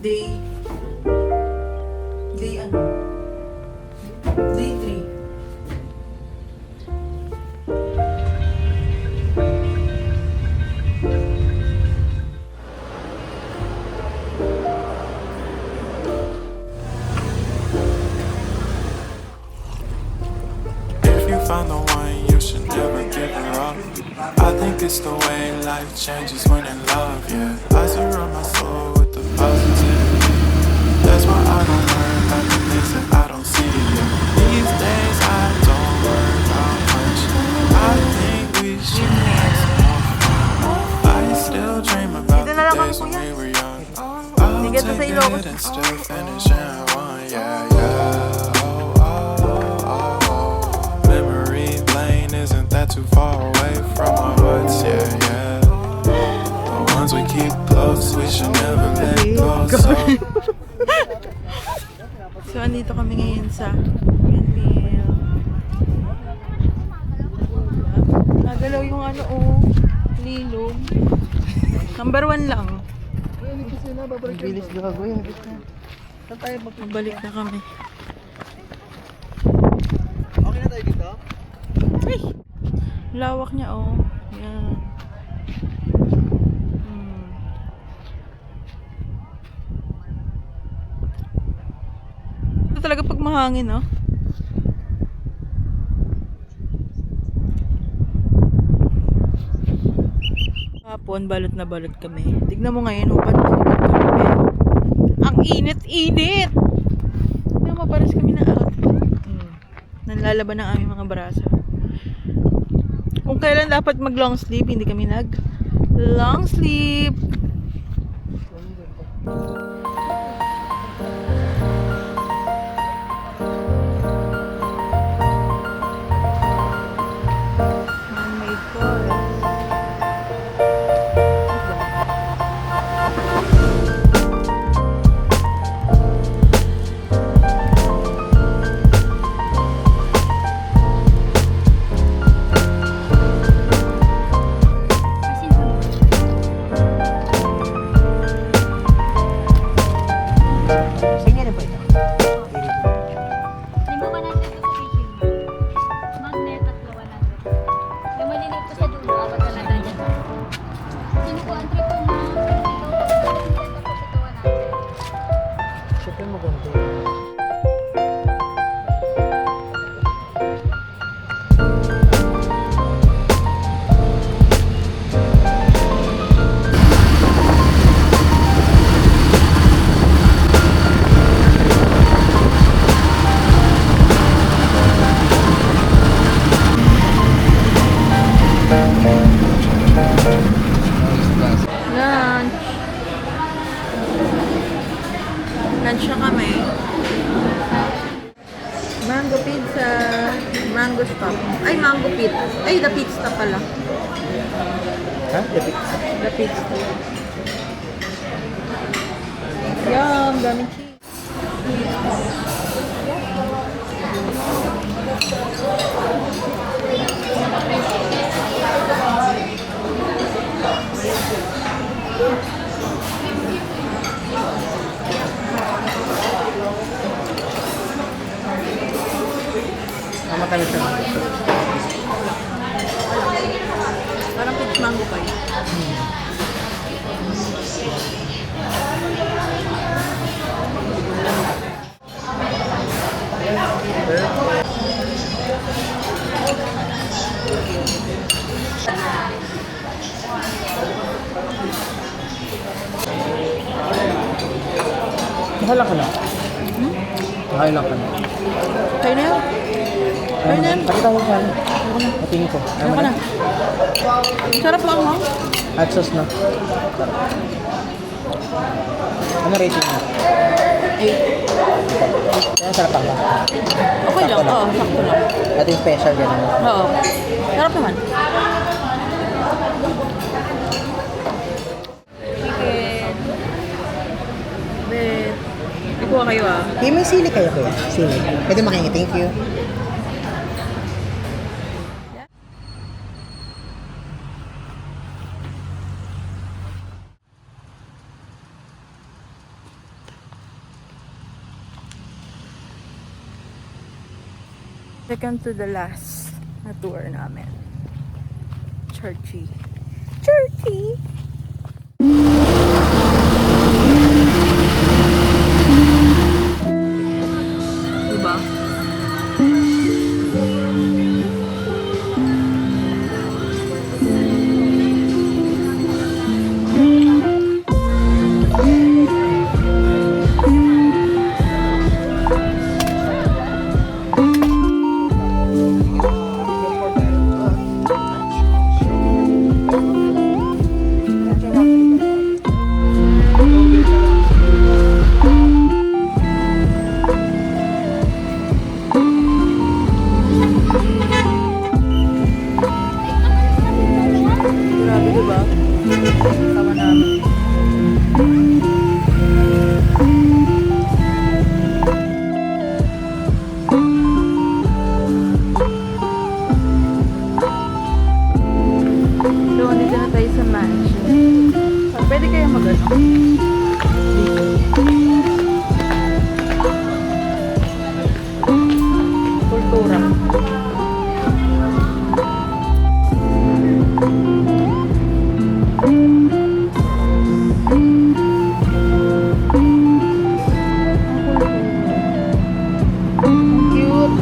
Day ano? Day 3. If you find the one, you should never give her up. I think it's the way life changes when in love, yeah. I surround my soul with the positivity. That's why I don't worry about the things that I don't see, yeah. These days I don't worry about much. I think we should have some more fun. I still dream about the days when we were young. I'll take it and still finish in one, yeah, yeah. Memory lane isn't that too far away from our hearts, yeah, yeah. The ones we keep close, we should never let go, so. So, andito kami ngayon sa windmill. Nagalaw yung ano, lilog. Number 1 lang. Bilis gago yan. Mabalik na kami. Okay na tayo dito? Ay! Lawak niya, Yan. Ito talaga pag mahangin, Hapon, balot na balot kami. Tignan mo ngayon, hubad na hubad kami. Pero, ang init-init! Kaya maparas kami na outfit. Nanlalaban ang aming mga braso. Kung kailan dapat mag long sleep, hindi kami nag long sleep. Man-made forest. Sige na po ito. Lima ka natin ito sa fishing. Magnet at 100. Yung maliliit ko sa dulo, apat na lang dyan. Sino po ang trip po na ito? Pag set up po sa 100. Siyempre mo ganito. Lunch. Lunch na kami. Mango pizza. Mango stop. Ay, mango pit. Ay, the pizza pala. Ha? Dapit. The pizza. Yum, daming cheese. Tama ka na siya. Parang peach mango pie. Nakalang ka na. Nakalang ka na. Kayo na yun? Kayo na yun? Pati tayo sa ano? Patingin ko. Ano ka na? Sarap lang, Hot sauce na. Ano rating mo? 8. Kaya sarap lang ba? Okay lang, Sakto sakto lang. Ito yung special ganun. Oo. Sarap naman. Chicken. Bet. Ikuha kayo May sili kayo kuya? Sili. Pwede makingi. Thank you. Second to the last na tour namin. Churchy. Churchy! Diba? Grabe, diba? Tawa namin. So, dito na tayo sa mansion. Pwede kayo mag-ano? Kultura. Cute.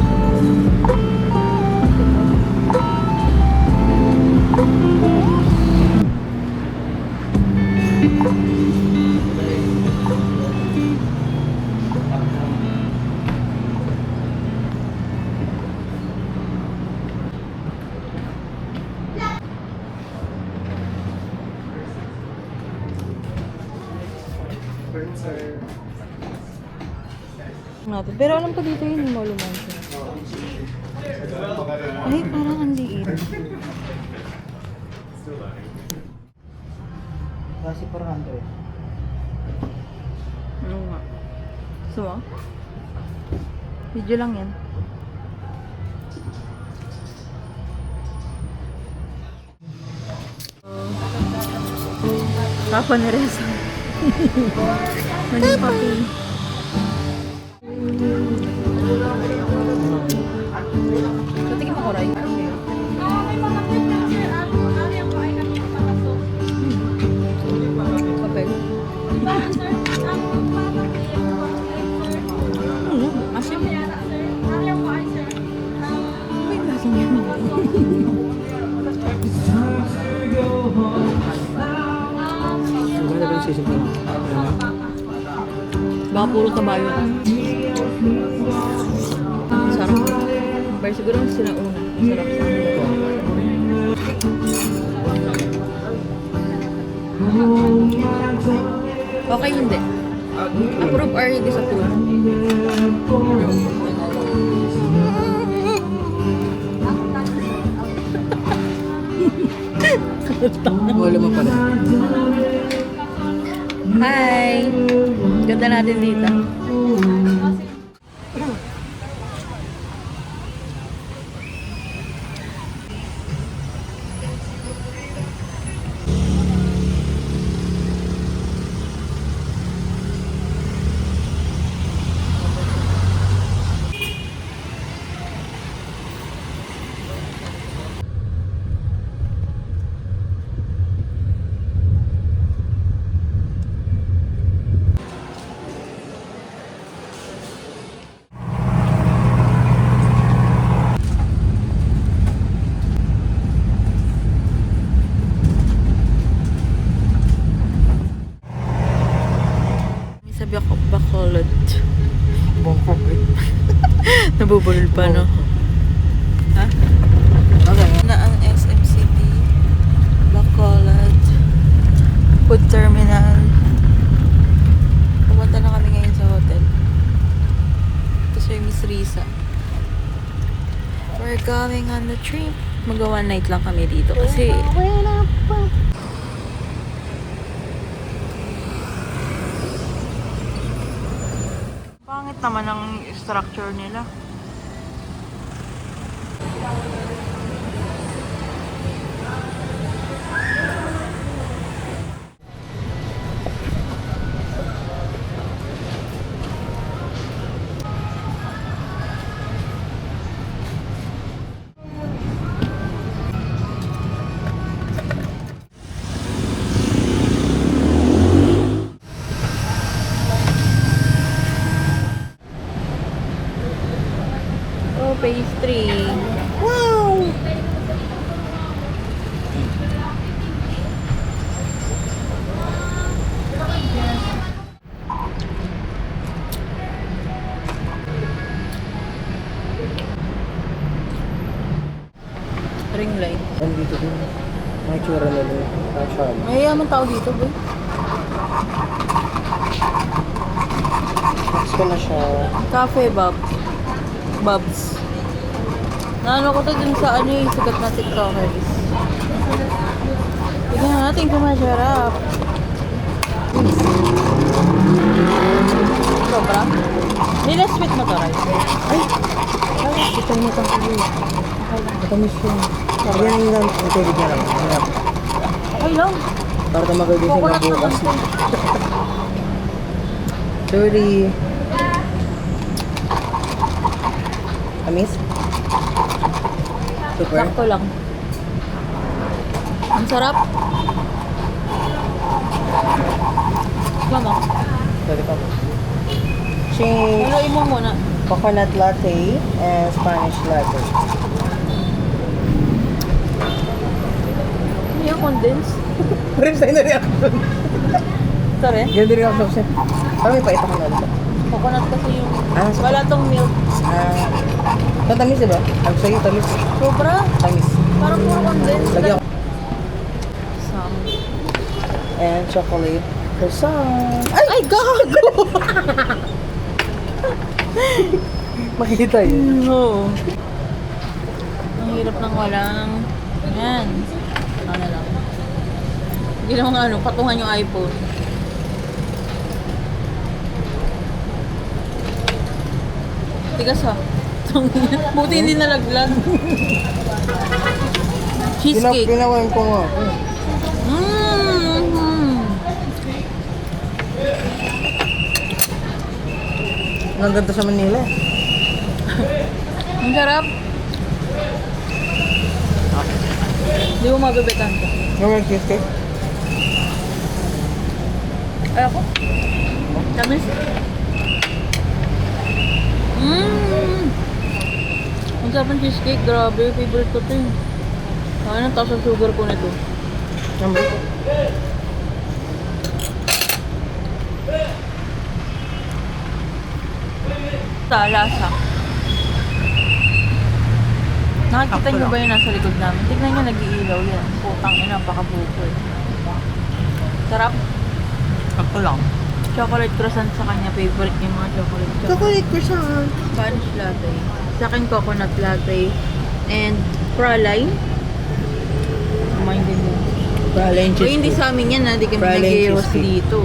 Natin. Pero alam ko dito yun yung Molo Mansion. Ay, parang ang liit. Kasi 400. Ano nga? Gusto mo? Video lang yan. Papa ni Reza. Maning papi. Patikin mo ko, Ray. Papel. Asim. May lasang yun. Maganda ba yung sisip ko? Baka puro kabayo. Sarap. Pero siguro ang sinauna. Sarap sa kanila. Okay, hindi. Approve or disapprove? Wala mo pala. Hi! Ganda natin dito. Sabi ako, Bacolod. Bongkok eh. Nabubulol pa, no? Ha? Okay. Na ang SM City, Bacolod, Food Terminal. Pupunta na kami ngayon sa hotel. Ito si Miss Risa. We're going on the trip. Mag-one night lang kami dito kasi pangit naman ang structure nila. pastry. Wow! Ring light. Andito din. May tsura na din. Actually. Mayayaman tao dito, boy. Next ko na siya. Cafe Bobs. Naano ko to dun sa ano yung sikat na TikTokers. Tignan natin kung masarap. Sobra? Nila sweet mo to, right? Ay! Ito mo itong kulo. Matamis yun. Yan yung lang. Ito yung na lang. Ayan. Okay lang. Para ka magagising na Coconut bukas. naman to. Sorry. Tamis? Super? Sakto lang. Ang sarap. Mama, Sorry pa. Change. haluin mo muna. Coconut latte and Spanish latte. Ano yung condense? Rin sa'yo na reaction. Sorry. Ganda rin ako sa Parang may paita ko na ulit. Coconut kasi yung... Ah, Wala tong milk. Ito tamis diba? Ang sa'yo tamis. Sobra. Tamis. Parang puro condense. Lagyan ko. Some. And chocolate croissant. Ay, gago! Makikita yun. No. Ang hirap ng walang... Yan. Ano lang. Hindi naman ano, patungan yung iPhone. Tigas ha. Buti hindi nalaglag. Cheesecake. Ginawan ko nga. Ang ganda sa Manila. Ang sarap. Hindi mo mabibitan ko. Yung cheesecake? Ay ako? Tamis? Ang sarap ng cheesecake. Grabe. Favorite ko ito eh. Ano, taas ang sugar ko nito. Number? Lasa. Nakikita niyo ba yung nasa likod namin? Tignan niyo, nag-iilaw yan. Putang ina, napakabuko eh. Sarap. Sakto lang. Chocolate croissant sa kanya. Favorite niya yung mga chocolate. Chocolate croissant. Spanish latte. Sa akin, coconut latte. And praline. Kumain din mo. Praline O hindi sa amin yan, hindi kami Praline nag-iwas cheesecake. dito.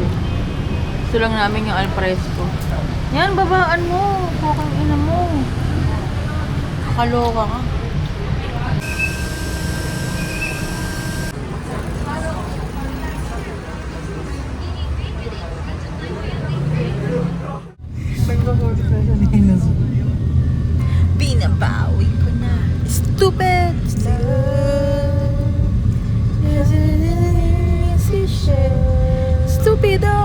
Gusto lang namin yung alfresco. Yan, babaan mo. Pukang ina mo. Kaloka ka. Binabawi ko na. Stupid! Stupido!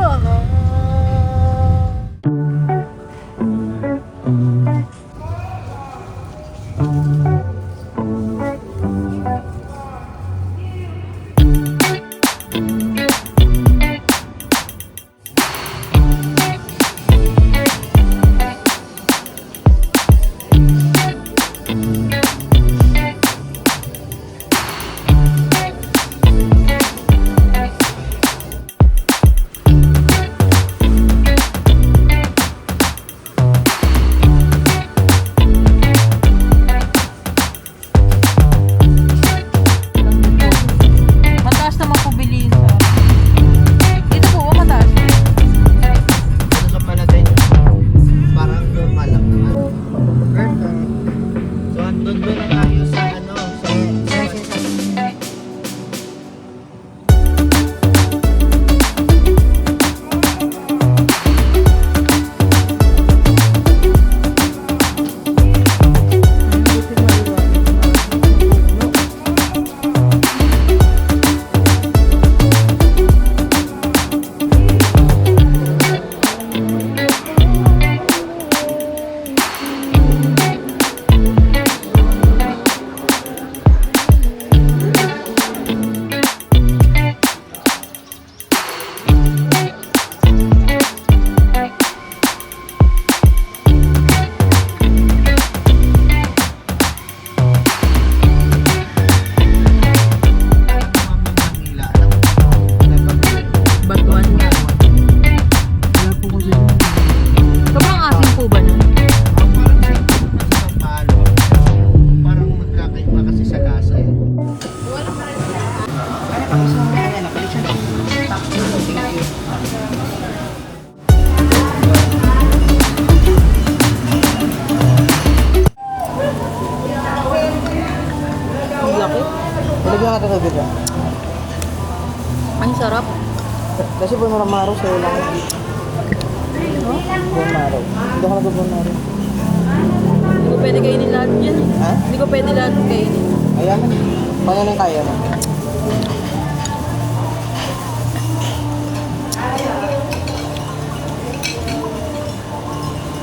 lang ito bigla. Ang sarap. Kasi Bon Maro sa'yo lang. Bon Maro. Hindi ako nag-Bon Maro. Hindi ko pwede kainin lahat yan. Ha? Hindi ko pwede lahat kainin. Ayan. Paano nang kaya mo?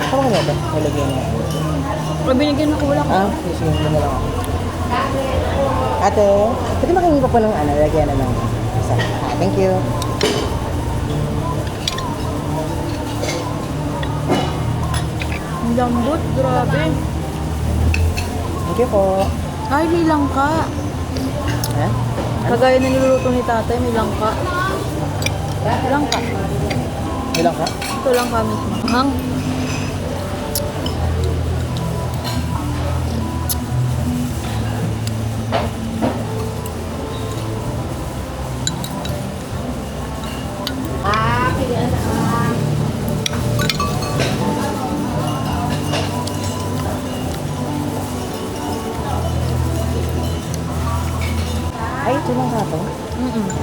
Ano ka na ba? Nalagyan mo. Kung binigyan ako, wala ko. Ah, sige, hindi na lang ako. Ate, pwede makingi pa po ng ano, lagyan na lang. Isa. Ah, thank you. Ang lambot, grabe. Thank you po. Ay, may langka. Ha? Kagaya na niluluto ni tatay, may langka. Langka. Ilang ka? Ito lang kami. Hang. Ay, ito lang ka to.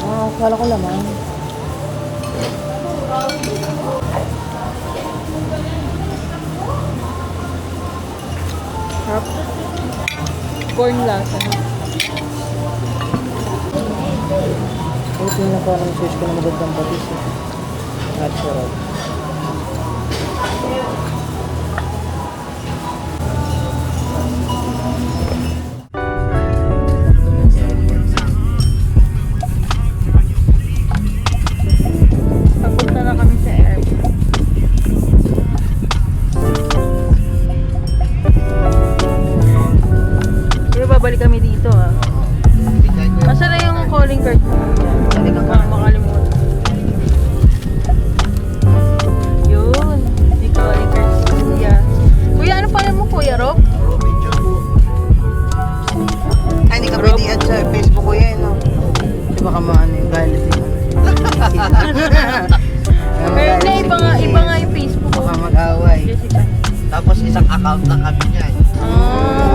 Ah, kala ko laman. Sarap. Corn lasa. Ay, ito na parang search ko na magandang batis. Natural. Papunta na kami sa airport. Pero babalik kami dito ah. Nasaan na yung calling card mo? Hindi ka pa makalimutan. Yun. May calling card si Kuya. Kuya, ano pala mo Kuya Rob? Ay, hindi ka pwede add sa Facebook ko yan, no? Di ba ka maano yung galit yun? Pero hindi, iba nga yung Facebook ko. Baka mag-away. Jessica. Tapos isang account lang kami niyan. Ah.